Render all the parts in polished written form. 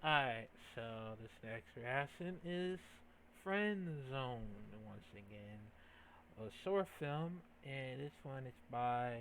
Alright, so this next reaction is Friendzoned once again. A short film, and this one is by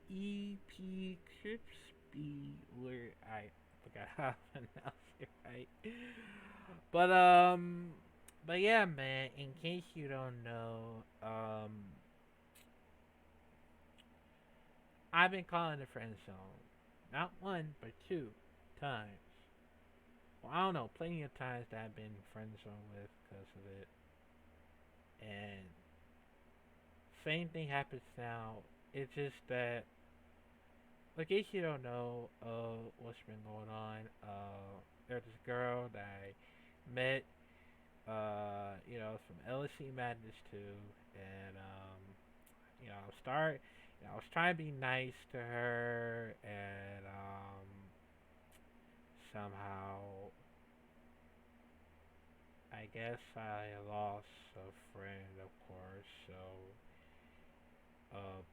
E.P. Crispy, where I forgot how to pronounce it right. But, but yeah, man, in case you don't know, I've been calling it friend zone. Not one, but two times. Well, I don't know, plenty of times that I've been friend zone with because of it. And same thing happens now. It's just that, like, in case you don't know, what's been going on, there's this girl that I met, from LSC Madness too, and, I was trying to be nice to her, and, somehow, I guess I lost a friend, of course, so,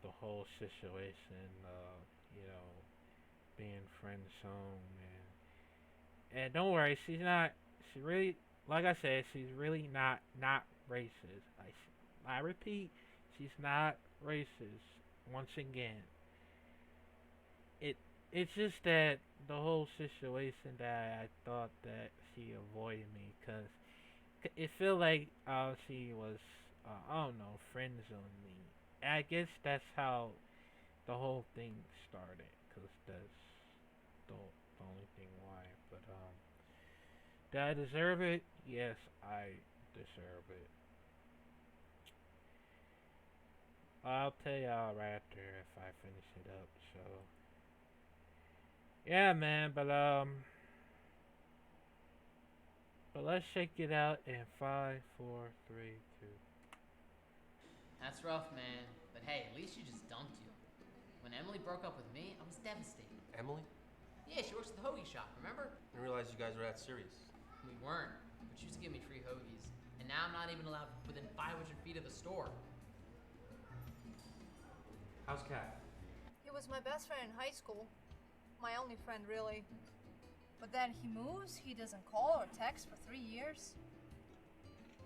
the whole situation, you know, being friend zone, and don't worry, she really, like I said, she's really not racist. I repeat, she's not racist. Once again, it it's just that the whole situation that I thought that she avoided me because it felt like she was I don't know, friend zoning me. I guess that's how the whole thing started because that's the only thing why. But do I deserve it? Yes, I deserve it. I'll tell y'all right after if I finish it up. So yeah, man. But let's shake it out in five, four, three, two. That's rough, man. But hey, at least you just dumped you. When Emily broke up with me, I was devastated. Emily? Yeah, she works at the hoagie shop, remember? I didn't realize you guys were that serious. We weren't, but she used to give me free hoagies. And now I'm not even allowed within 500 feet of the store. How's Cat? He was my best friend in high school. My only friend, really. But then he moves, he doesn't call or text for 3 years.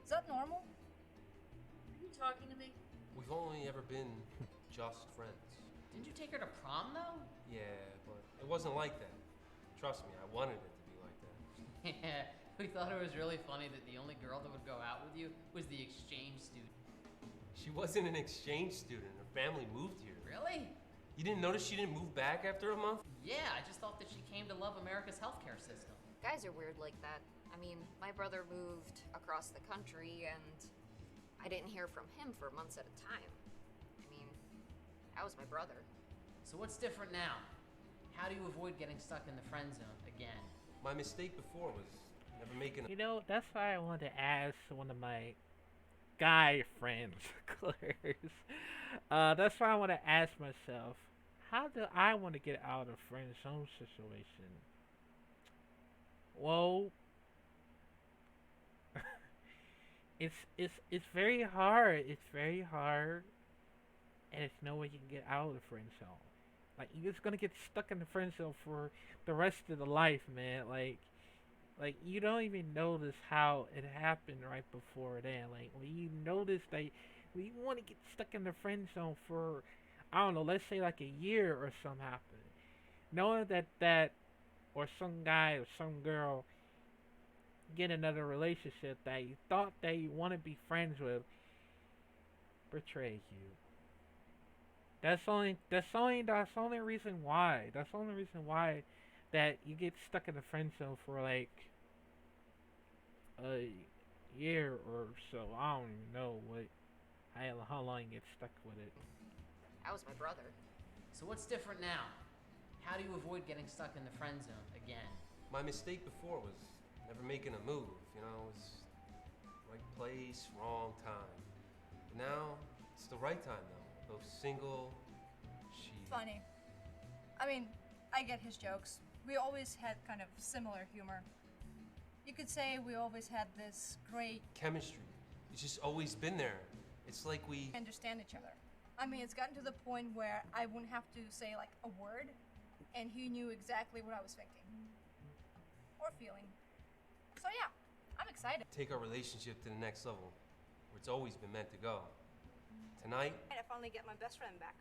Is that normal? Are you talking to me? We've only ever been just friends. Didn't you take her to prom, though? Yeah, but it wasn't like that. Trust me, I wanted it to be like that. Yeah, we thought it was really funny that the only girl that would go out with you was the exchange student. She wasn't an exchange student. Her family moved here. Really? You didn't notice she didn't move back after a month? Yeah, I just thought that she came to love America's healthcare system. Guys are weird like that. I mean, my brother moved across the country and I didn't hear from him for months at a time. I mean, that was my brother. So what's different now? How do you avoid getting stuck in the friend zone again? My mistake before was never making a. You know, that's why I wanted to ask one of my guy friends, Claire's. That's why I want to ask myself, how do I want to get out of friend zone situation? Well, it's very hard. It's very hard, and it's no way you can get out of the friend zone. Like you're just gonna get stuck in the friend zone for the rest of the life, man. Like you don't even notice how it happened right before then. Like when you notice that when you want to get stuck in the friend zone for I don't know, let's say like a year or something happened, knowing that or some guy or some girl get another relationship that you thought that you want to be friends with betrays you. That's the only reason why. That's the only reason why that you get stuck in the friend zone for like a year or so. I don't even know how long you get stuck with it. That was my brother. So what's different now? How do you avoid getting stuck in the friend zone again? My mistake before was never making a move. You know, it was right place, wrong time. But now it's the right time though. Though single, she. Funny. I mean, I get his jokes. We always had kind of similar humor. You could say we always had this great Chemistry. It's just always been there. It's like we. understand each other. I mean, it's gotten to the point where I wouldn't have to say like a word, and he knew exactly what I was thinking. or feeling. So yeah, I'm excited. Take our relationship to the next level, where it's always been meant to go. Tonight, I finally get my best friend back.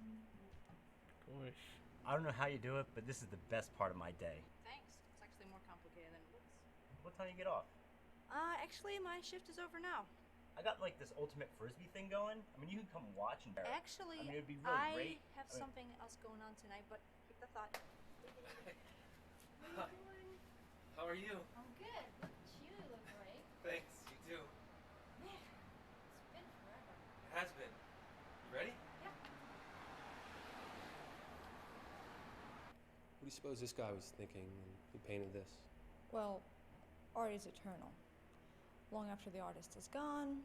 Of course. I don't know how you do it, but this is the best part of my day. Thanks. It's actually more complicated than it looks. What time do you get off? Actually, my shift is over now. I got like this ultimate frisbee thing going. I mean, you can come watch and. Actually, I mean, it'd be really great. have something else going on tonight, but keep the thought. how are you? I'm good. Look at you. You look great. Thanks, you too. Man, it's been forever. It has been. You ready? Yeah. What do you suppose this guy was thinking when he painted this? Well, art is eternal. Long after the artist is gone,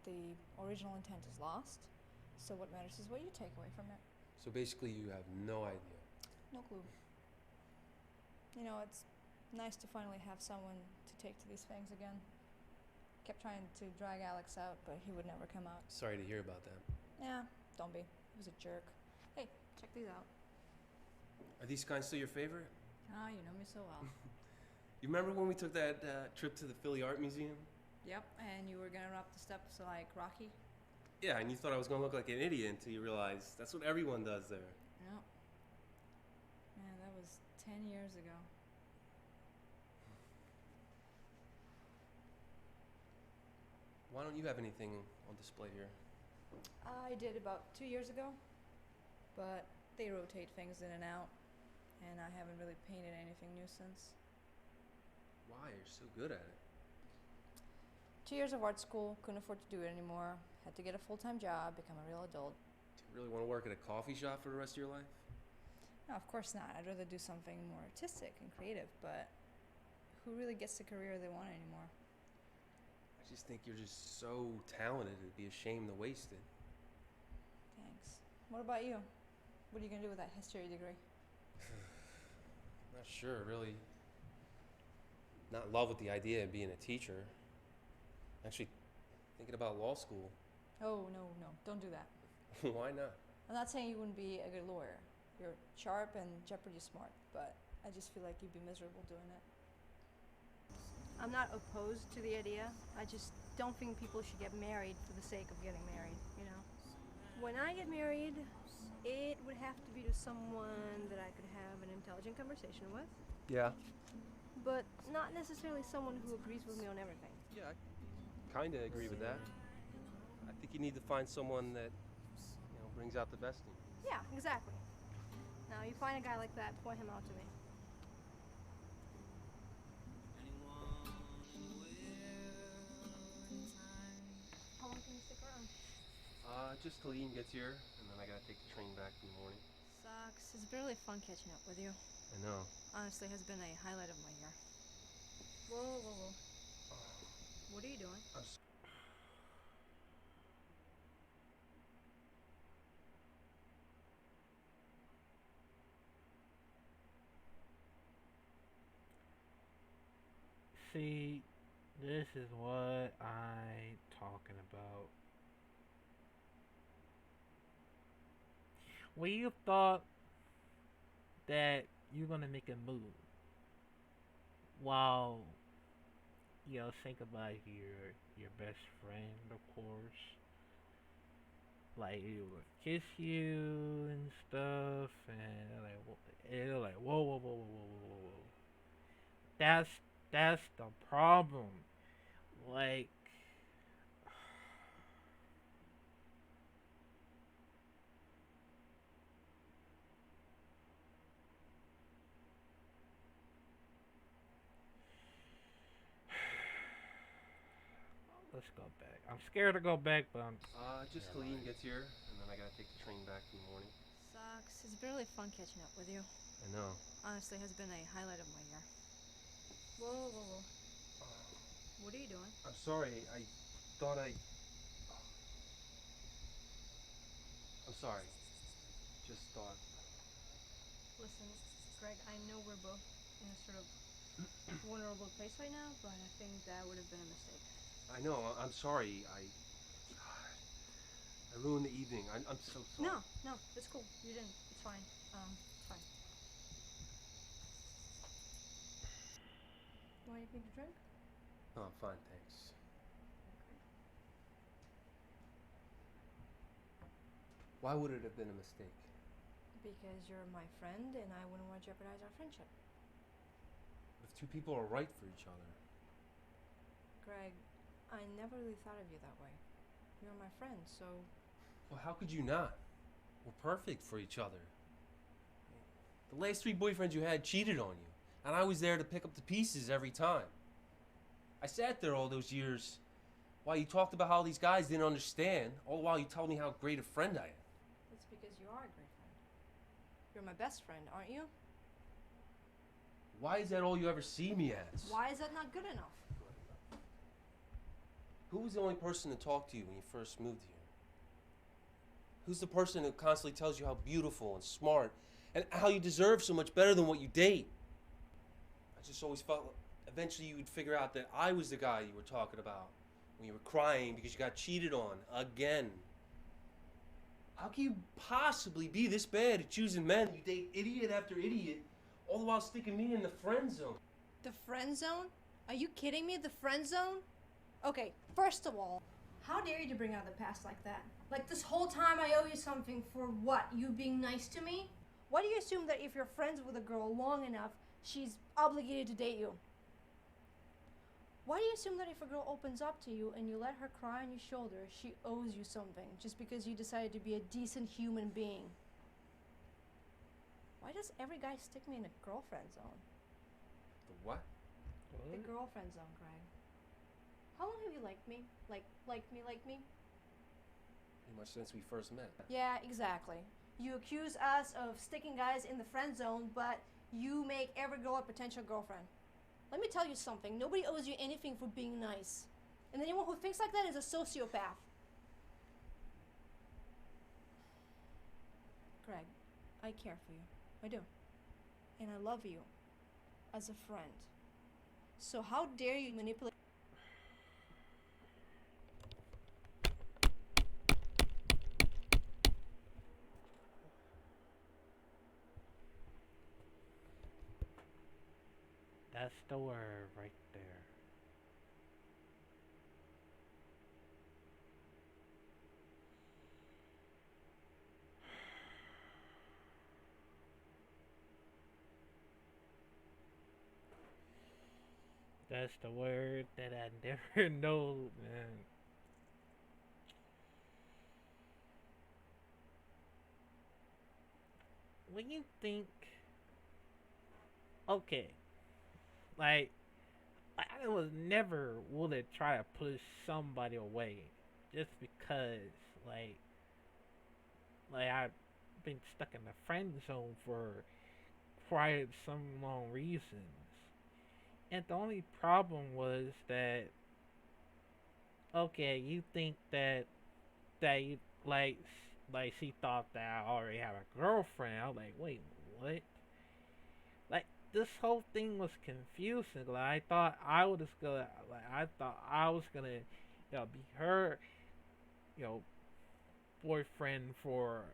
the original intent is lost. So what matters is what you take away from it. So basically, you have no idea. No clue. You know, it's nice to finally have someone to take to these things again. Kept trying to drag Alex out, but he would never come out. Sorry to hear about that. Yeah, don't be. He was a jerk. Hey, check these out. Are these kinds still your favorite? Ah, you know me so well. You remember when we took that trip to the Philly Art Museum? Yep, and you were gonna run up the steps like Rocky? Yeah, and you thought I was gonna look like an idiot until you realized that's what everyone does there. Yep. Man, that was 10 years ago. Why don't you have anything on display here? I did about 2 years ago, but they rotate things in and out, and I haven't really painted anything new since. Why? You're so good at it. 2 years of art school, couldn't afford to do it anymore, had to get a full-time job, become a real adult. Do you really want to work at a coffee shop for the rest of your life? No, of course not. I'd rather do something more artistic and creative, but who really gets the career they want anymore? I just think you're just so talented, it'd be a shame to waste it. Thanks. What about you? What are you gonna do with that history degree? Not sure, really. Not in love with the idea of being a teacher. Actually, thinking about law school. Oh, no, don't do that. Why not? I'm not saying you wouldn't be a good lawyer. You're sharp and Jeopardy smart, but I just feel like you'd be miserable doing it. I'm not opposed to the idea. I just don't think people should get married for the sake of getting married, you know? When I get married, it would have to be to someone that I could have an intelligent conversation with, Yeah. but not necessarily someone who agrees with me on everything. Yeah, I kind of agree with that. I think you need to find someone that, brings out the best in you. Yeah, exactly. Now, you find a guy like that, point him out to me. How long can you stick around? Just till Ian gets here, and then I gotta take the train back in the morning. Sucks. It's been really fun catching up with you. I know. Honestly, has been a highlight of my year. Whoa. What are you doing? See, this is what I'm talking about. When you thought that you're gonna make a move, while think about your best friend, of course. Like he would kiss you and stuff, and they're like, whoa. That's the problem. Like, let's go back. I'm scared to go back, but I'm. Just till Ian gets here, and then I gotta take the train back in the morning. Sucks. It's been really fun catching up with you. I know. Honestly, has been a highlight of my year. Whoa. What are you doing? I'm sorry. I thought I'm sorry. Just thought. Listen, Greg, I know we're both in a sort of vulnerable place right now, but I think that would have been a mistake. I know. I'm sorry. I ruined the evening. I'm so sorry. No, it's cool. You didn't. It's fine. It's fine. Anything to drink? Oh, I'm fine, thanks. Why would it have been a mistake? Because you're my friend and I wouldn't want to jeopardize our friendship. If two people are right for each other. Greg, I never really thought of you that way. You're my friend, so... Well, how could you not? We're perfect for each other. The last 3 boyfriends you had cheated on you, and I was there to pick up the pieces every time. I sat there all those years while you talked about how these guys didn't understand, all the while you told me how great a friend I am. That's because you are a great friend. You're my best friend, aren't you? Why is that all you ever see me as? Why is that not good enough? Who was the only person to talk to you when you first moved here? Who's the person who constantly tells you how beautiful and smart and how you deserve so much better than what you date? I just always felt eventually you would figure out that I was the guy you were talking about when you were crying because you got cheated on again. How can you possibly be this bad at choosing men? You date idiot after idiot, all the while sticking me in the friend zone. The friend zone? Are you kidding me? The friend zone? Okay, first of all, how dare you to bring out the past like that? Like this whole time I owe you something for what? You being nice to me? Why do you assume that if you're friends with a girl long enough, she's obligated to date you? Why do you assume that if a girl opens up to you and you let her cry on your shoulder, she owes you something just because you decided to be a decent human being? Why does every guy stick me in a girlfriend zone? The what? The girlfriend zone, Greg. How long have you liked me? Liked me? Pretty much since we first met. Yeah, exactly. You accuse us of sticking guys in the friend zone, but you make every girl a potential girlfriend. Let me tell you something. Nobody owes you anything for being nice. And anyone who thinks like that is a sociopath. Greg, I care for you. I do. And I love you as a friend. So how dare you manipulate... That's the word right there. That's the word that I never know, man. When you think, okay, like I was never willing to try to push somebody away just because, like, I've been stuck in the friend zone for quite some long reasons, and the only problem was that, okay, you think that you like she thought that I already have a girlfriend. I was like, wait, what? Like this whole thing was confusing. Like I thought I was gonna, be her, you know, boyfriend for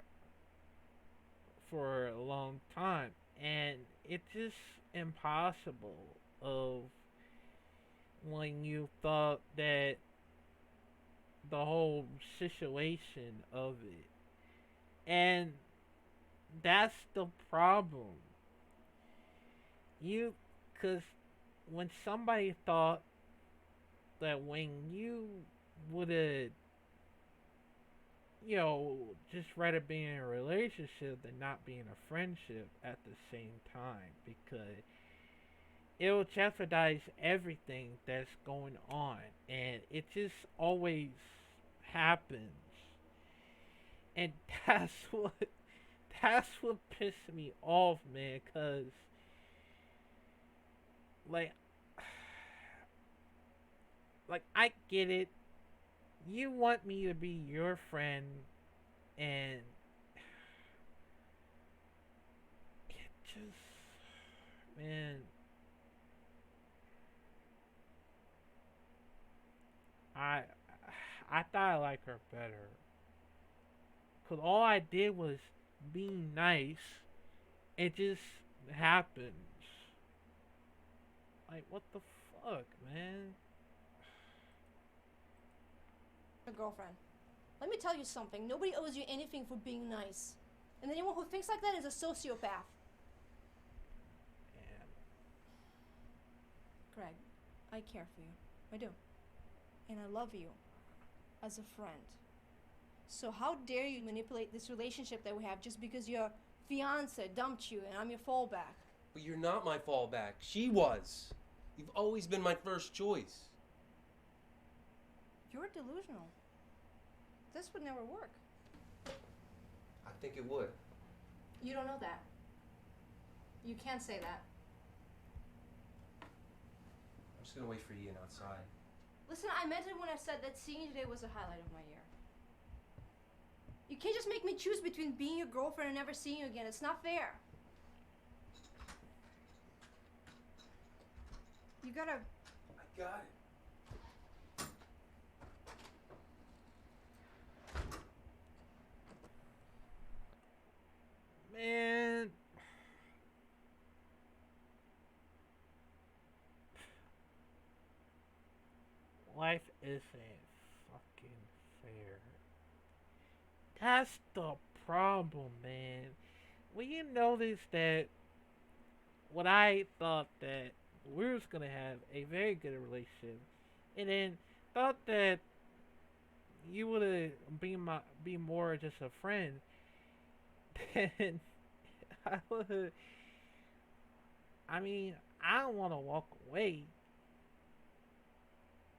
a long time, and it's just impossible of when you thought that the whole situation of it. And that's the problem. You, cause when somebody thought that when you would've, just rather be in a relationship than not be in a friendship at the same time, because it will jeopardize everything that's going on, and it just always happens. And that's what pissed me off, man, cuz like I get it. You want me to be your friend, and it just, man, I I thought I liked her better. Cause all I did was be nice. It just happens. Like what the Fuck, man. Your girlfriend. Let me tell you something. Nobody owes you anything for being nice. And anyone who thinks like that is a sociopath. And Greg, I care for you. I do. And I love you as a friend. So how dare you manipulate this relationship that we have just because your fiance dumped you and I'm your fallback? But you're not my fallback. She was. You've always been my first choice. You're delusional. This would never work. I think it would. You don't know that. You can't say that. I'm just gonna wait for Ian outside. Listen, I meant it when I said that seeing you today was the highlight of my year. You can't just make me choose between being your girlfriend and never seeing you again. It's not fair. You gotta... I got it. man, life isn't fucking fair. That's the problem, man. When you notice that what I thought that we was gonna have a very good relationship, and then thought that you would have be more just a friend, then I would. I mean, I don't want to walk away.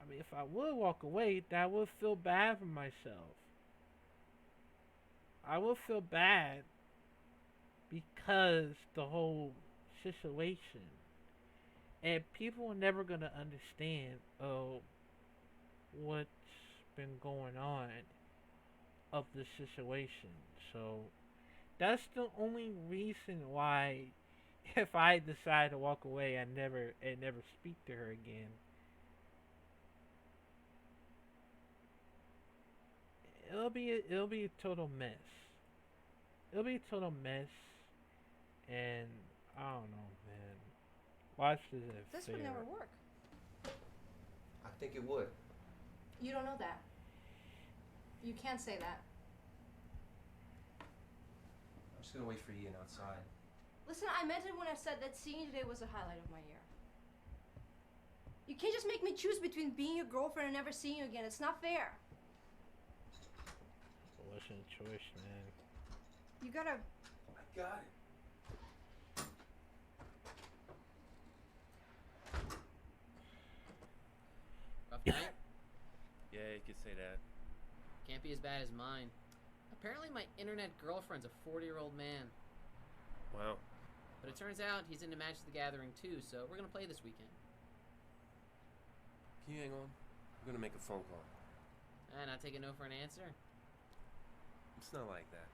I mean, if I would walk away, then I would feel bad for myself. I would feel bad because the whole situation, and people are never gonna understand what's been going on of the situation. So that's the only reason why, if I decide to walk away, I never speak to her again. It'll be a total mess. It'll be a total mess, and I don't know, man. Watch this. This would never work. I think it would. You don't know that. You can't say that. I'm just gonna wait for Ian outside. Listen, I meant it when I said that seeing you today was the highlight of my year. You can't just make me choose between being your girlfriend and never seeing you again. It's not fair. It wasn't a choice, man. You gotta... I got it. Rough night? Yeah, you could say that. Can't be as bad as mine. Apparently my internet girlfriend's a 40-year-old man. Wow. But it turns out he's into Magic the Gathering too, so we're gonna play this weekend. Can you hang on? I'm gonna make a phone call. Not take a no for an answer? It's not like that.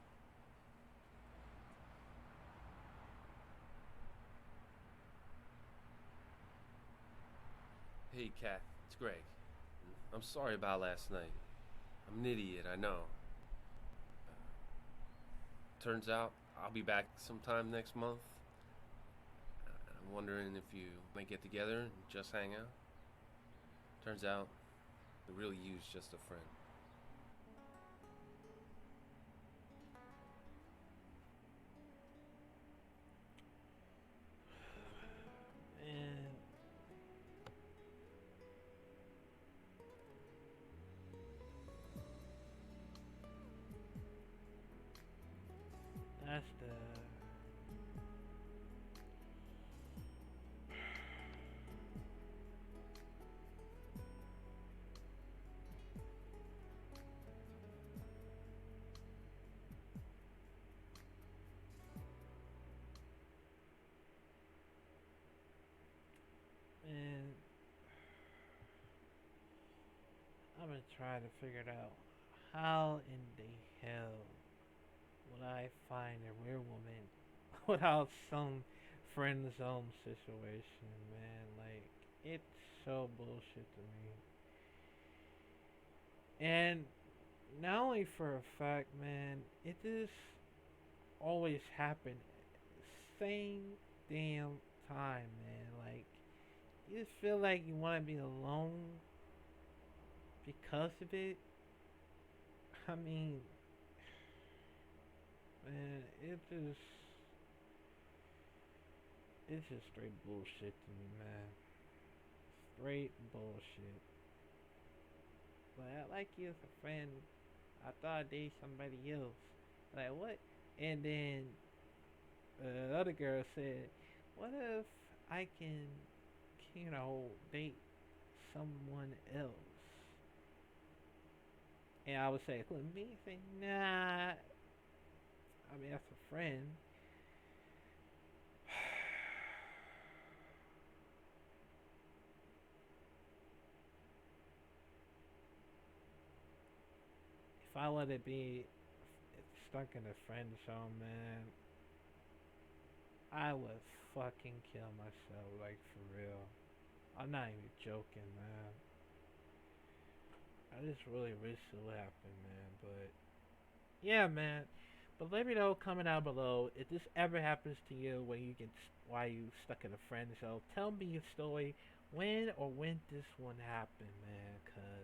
Hey, Kat, it's Greg. I'm sorry about last night. I'm an idiot, I know. Turns out I'll be back sometime next month. I'm wondering if you might get together and just hang out. Turns out the real you's just a friend. And that's the and I've been trying to figure it out. How in the hell would I find a real woman without some friend zone situation, man? Like, it's so bullshit to me. And not only for a fact, man, it just always happen same damn time, man. Like, you just feel like you want to be alone because of it. I mean, man, it's just straight bullshit to me, man. Straight bullshit. Like, I like you as a friend. I thought I'd date somebody else. Like, what? And then the other girl said, what if I can, date someone else? And I would say, who, me? Say, nah. I mean, that's a friend. If I let it be stuck in a friend zone, man, I would fucking kill myself, like, for real. I'm not even joking, man. I just really wish it would happen, man, but yeah, man. But let me know comment down below if this ever happens to you when you get why you stuck in a friend zone. Tell me your story. When this one happened, man, cause